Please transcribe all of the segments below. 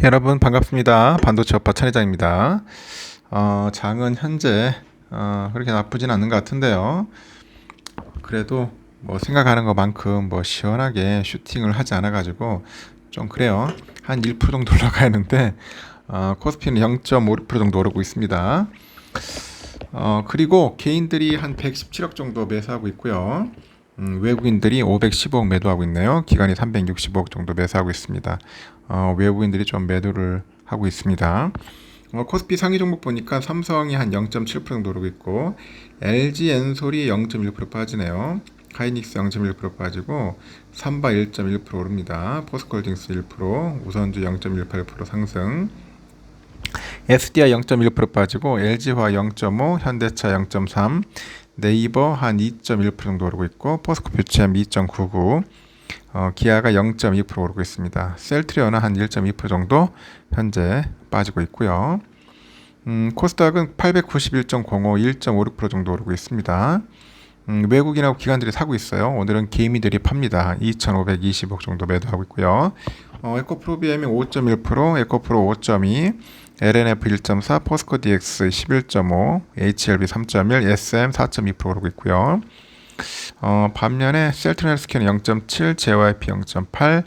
여러분 반갑습니다. 반도체 업파 천회장입니다. 장은 현재 그렇게 나쁘진 않는 것 같은데요. 그래도 뭐 생각하는 것만큼 뭐 시원하게 슈팅을 하지 않아 가지고 좀 그래요. 한 1% 정도 올라가야 하는데 코스피는 0.56% 정도 오르고 있습니다. 그리고 개인들이 한 117억 정도 매수하고 있고요. 외국인들이 515억 매도하고 있네요. 기관이 365억 정도 매수하고 있습니다. 외국인들이 좀 매도를 하고 있습니다. 코스피 상위 종목 보니까 삼성이 한 0.7% 정도 오르고 있고 LG 엔솔이 0.1% 빠지네요. 하이닉스 0.1% 빠지고 삼바 1.1% 오릅니다. 포스코홀딩스 1%, 우선주 0.18% 상승. SDI 0.1% 빠지고 LG화 0.5, 현대차 0.3, 네이버 한 2.1% 정도 오르고 있고 포스코 퓨처엠 2.99, 기아가 0.2% 오르고 있습니다. 셀트리온은 한 1.2% 정도 현재 빠지고 있고요. 코스닥은 891.05, 1.56% 정도 오르고 있습니다. 외국인하고 기관들이 사고 있어요. 오늘은 개미들이 팝니다. 2,520억 정도 매도하고 있고요. 에코프로비엠이 5.1%, 에코프로 5.2, LNF 1.4, 포스코 DX 11.5, HLB 3.1, SM 4.2% 오르고 있고요. 반면에 셀트리온 헬스케어는 0.7, JYP 0.8,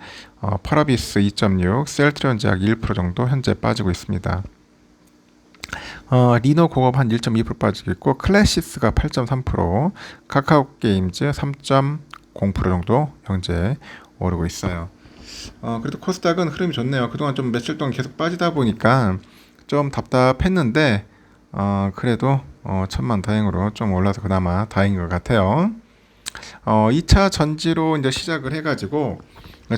파라비스 2.6, 셀트리온 제약 1% 정도 현재 빠지고 있습니다. 리노 공업 한 1.2% 빠지고 있고 클래시스가 8.3%, 카카오 게임즈 3.0% 정도 현재 오르고 있어요. 그래도 코스닥은 흐름이 좋네요. 그동안 좀 며칠 동안 계속 빠지다 보니까 좀 답답했는데 그래도 천만다행으로 좀 올라서 그나마 다행인 것 같아요. 2차 전지로 이제 시작을 해가지고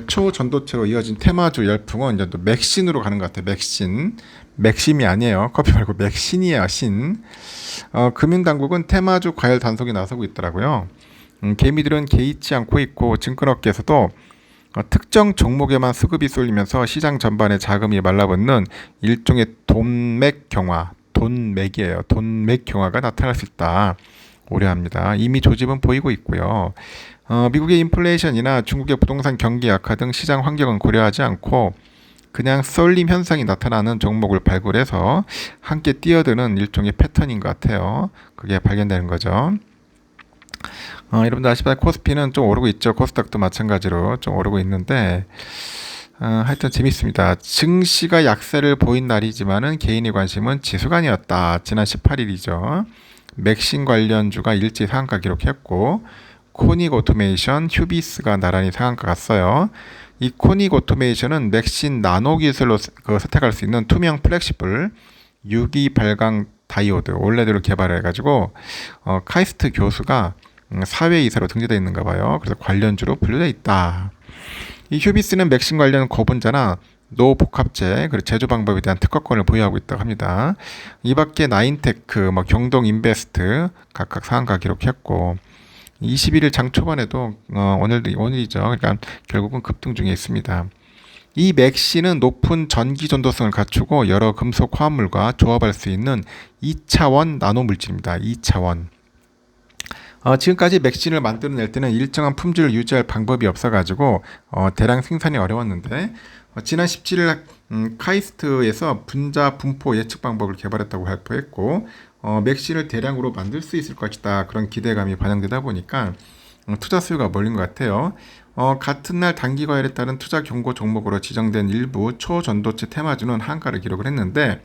초전도체로 이어진 테마주 열풍은 이제 또 맥신으로 가는 것 같아요. 맥심이 아니에요. 커피 말고 맥신이에요. 신. 금융당국은 테마주 과열 단속에 나서고 있더라고요. 개미들은 개의치 않고 있고 증권업계에서도 특정 종목에만 수급이 쏠리면서 시장 전반에 자금이 말라붙는 일종의 돈맥 경화, 돈맥이에요. 돈맥 경화가 나타날 수 있다. 우려합니다. 이미 조짐은 보이고 있고요. 미국의 인플레이션이나 중국의 부동산 경기 악화 등 시장 환경은 고려하지 않고 그냥 쏠림 현상이 나타나는 종목을 발굴해서 함께 뛰어드는 일종의 패턴인 것 같아요. 그게 발견되는 거죠. 여러분들 아시다시피 코스피는 좀 오르고 있죠. 코스닥도 마찬가지로 좀 오르고 있는데 하여튼 재밌습니다. 증시가 약세를 보인 날이지만은 개인의 관심은 지수간이었다. 지난 18일이죠. 맥신 관련주가 일제 상한가 기록했고 코닉 오토메이션, 휴비스가 나란히 상한가 갔어요. 이 코닉 오토메이션은 맥신 나노 기술로 선택할 수 있는 투명 플렉시블 유기 발광 다이오드 올레드를 개발해가지고 카이스트 교수가 사회이사로 등재되어 있는가 봐요. 그래서 관련주로 분류되어 있다. 이 휴비스는 맥신 관련 고분자나 노복합재 그리고 제조 방법에 대한 특허권을 보유하고 있다고 합니다. 이 밖에 나인테크, 경동인베스트 각각 상한가 기록했고 21일 장 초반에도 오늘이죠. 그러니까 결국은 급등 중에 있습니다. 이 맥신은 높은 전기 전도성을 갖추고 여러 금속 화합물과 조합할 수 있는 2차원 나노 물질입니다. 2차원. 지금까지 맥신을 만들어낼 때는 일정한 품질을 유지할 방법이 없어가지고 대량 생산이 어려웠는데 지난 17일 카이스트에서 분자 분포 예측 방법을 개발했다고 발표했고 맥신을 대량으로 만들 수 있을 것이다. 그런 기대감이 반영되다 보니까 투자 수요가 몰린 것 같아요. 같은 날 단기 과열에 따른 투자 경고 종목으로 지정된 일부 초전도체 테마주는 한가를 기록을 했는데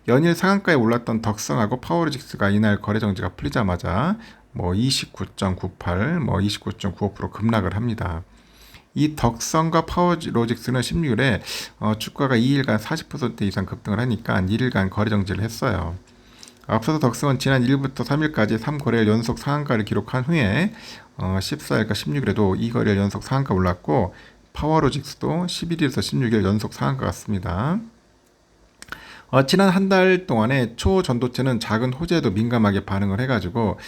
연일 상한가에 올랐던 덕성하고 파워로직스가 이날 거래 정지가 풀리자마자 29.98, 29.95% 급락을 합니다. 이 덕성과 파워로직스는 16일에 주가가 2일간 40% 이상 급등을 하니까 1일간 거래 정지를 했어요. 앞서서 덕성은 지난 1일부터 3일까지 3거래일 연속 상한가를 기록한 후에 14일과 16일에도 2거래일 연속 상한가 올랐고 파워로직스도 11일에서 16일 연속 상한가 같습니다. 지난 한 달 동안에 초전도체는 작은 호재에도 민감하게 반응을 해가지고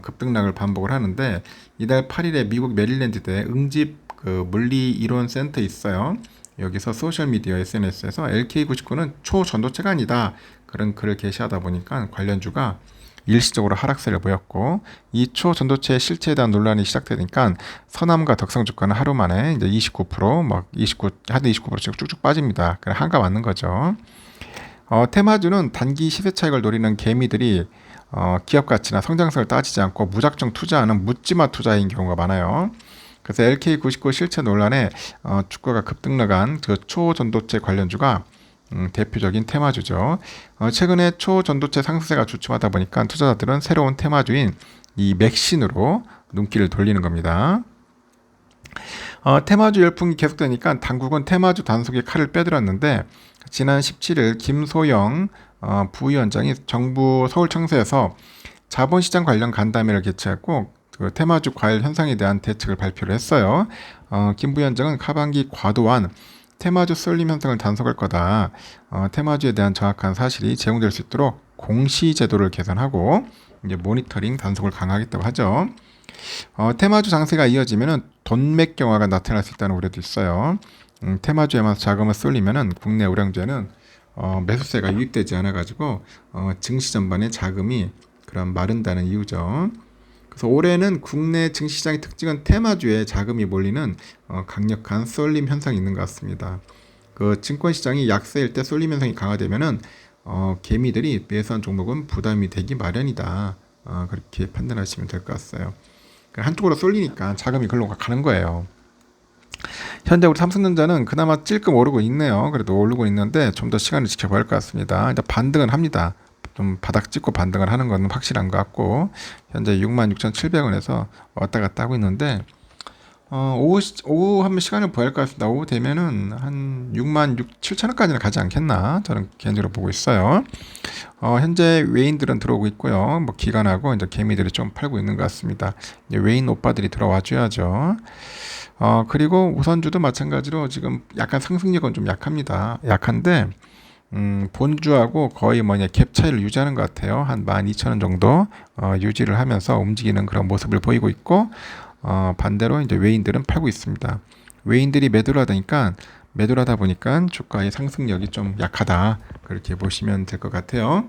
급등락을 반복을 하는데 이달 8일에 미국 메릴랜드대 응집 물리이론센터 있어요. 여기서 소셜미디어 SNS에서 LK99는 초전도체가 아니다. 그런 글을 게시하다 보니까 관련주가 일시적으로 하락세를 보였고, 이 초전도체 실체에 대한 논란이 시작되니까 서남과 덕성 주가는 하루 만에 이제 29%, 한 29%씩 쭉쭉 빠집니다. 그래 한가 맞는 거죠. 테마주는 단기 시세 차익을 노리는 개미들이 기업 가치나 성장성을 따지지 않고 무작정 투자하는 묻지마 투자인 경우가 많아요. 그래서 LK99 실체 논란에 주가가 급등락한 그 초전도체 관련주가 대표적인 테마주죠. 최근에 초전도체 상승세가 주춤하다 보니까 투자자들은 새로운 테마주인 이 맥신으로 눈길을 돌리는 겁니다. 테마주 열풍이 계속되니까 당국은 테마주 단속에 칼을 빼들었는데 지난 17일 김소영 부위원장이 정부 서울청사에서 자본시장 관련 간담회를 개최했고 그 테마주 과열 현상에 대한 대책을 발표를 했어요. 김 부위원장은 하반기 과도한 테마주 쏠림 현상을 단속할 거다. 테마주에 대한 정확한 사실이 제공될 수 있도록 공시 제도를 개선하고 이제 모니터링 단속을 강화하겠다고 하죠. 테마주 장세가 이어지면은 돈맥 경화가 나타날 수 있다는 우려도 있어요. 테마주에만 자금을 쏠리면은 국내 우량주에는 매수세가 유입되지 않아가지고 증시 전반에 자금이 그런 마른다는 이유죠. 그래서 올해는 국내 증시시장의 특징은 테마주에 자금이 몰리는 강력한 쏠림 현상이 있는 것 같습니다. 그 증권시장이 약세일 때 쏠림 현상이 강화되면은 개미들이 매수한 종목은 부담이 되기 마련이다. 그렇게 판단하시면 될 것 같아요. 한쪽으로 쏠리니까 자금이 글로 가는 거예요. 현재 우리 삼성전자는 그나마 찔끔 오르고 있네요. 그래도 오르고 있는데 좀 더 시간을 지켜봐야 할 것 같습니다. 일단 반등은 합니다. 좀 바닥 찍고 반등을 하는 건 확실한 것 같고 현재 66,700원에서 왔다 갔다 하고 있는데 오후 한번 시간을 보야 할 것 같습니다. 오후 되면은 한 66,700원까지는 가지 않겠나 저는 개인적으로 보고 있어요. 현재 외인들은 들어오고 있고요. 뭐 기관하고 이제 개미들이 좀 팔고 있는 것 같습니다. 이제 외인 오빠들이 들어와 줘야죠. 그리고 우선주도 마찬가지로 지금 약간 상승력은 좀 약합니다. 약한데 본주하고 거의 갭 차이를 유지하는 것 같아요. 한 12,000원 정도 유지를 하면서 움직이는 그런 모습을 보이고 있고 반대로 이제 외인들은 팔고 있습니다. 외인들이 매도를 하다 보니까 주가의 상승력이 좀 약하다. 그렇게 보시면 될 것 같아요.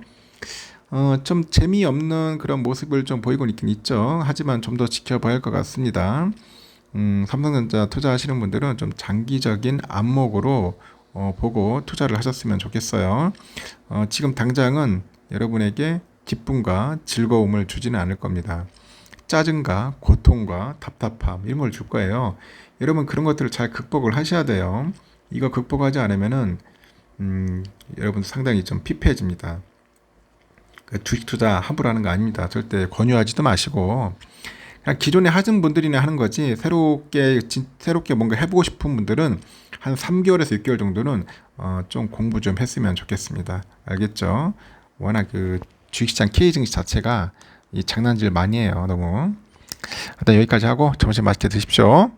좀 재미없는 그런 모습을 좀 보이고 있긴 있죠. 하지만 좀 더 지켜봐야 할 것 같습니다. 삼성전자 투자하시는 분들은 좀 장기적인 안목으로 보고 투자를 하셨으면 좋겠어요. 지금 당장은 여러분에게 기쁨과 즐거움을 주지는 않을 겁니다. 짜증과 고통과 답답함 이런 걸 줄 거예요. 여러분 그런 것들을 잘 극복을 하셔야 돼요. 이거 극복하지 않으면은 여러분 상당히 좀 피폐해집니다. 주식 투자 함부로 하는 거 아닙니다. 절대 권유하지도 마시고 그냥 기존에 하신 분들이나 하는 거지 새롭게 뭔가 해보고 싶은 분들은 한 3개월에서 6개월 정도는 좀 공부 좀 했으면 좋겠습니다. 알겠죠? 워낙 그 주식시장 K 증시 자체가 이 장난질 많이 해요. 너무. 일단 여기까지 하고 점심 맛있게 드십시오.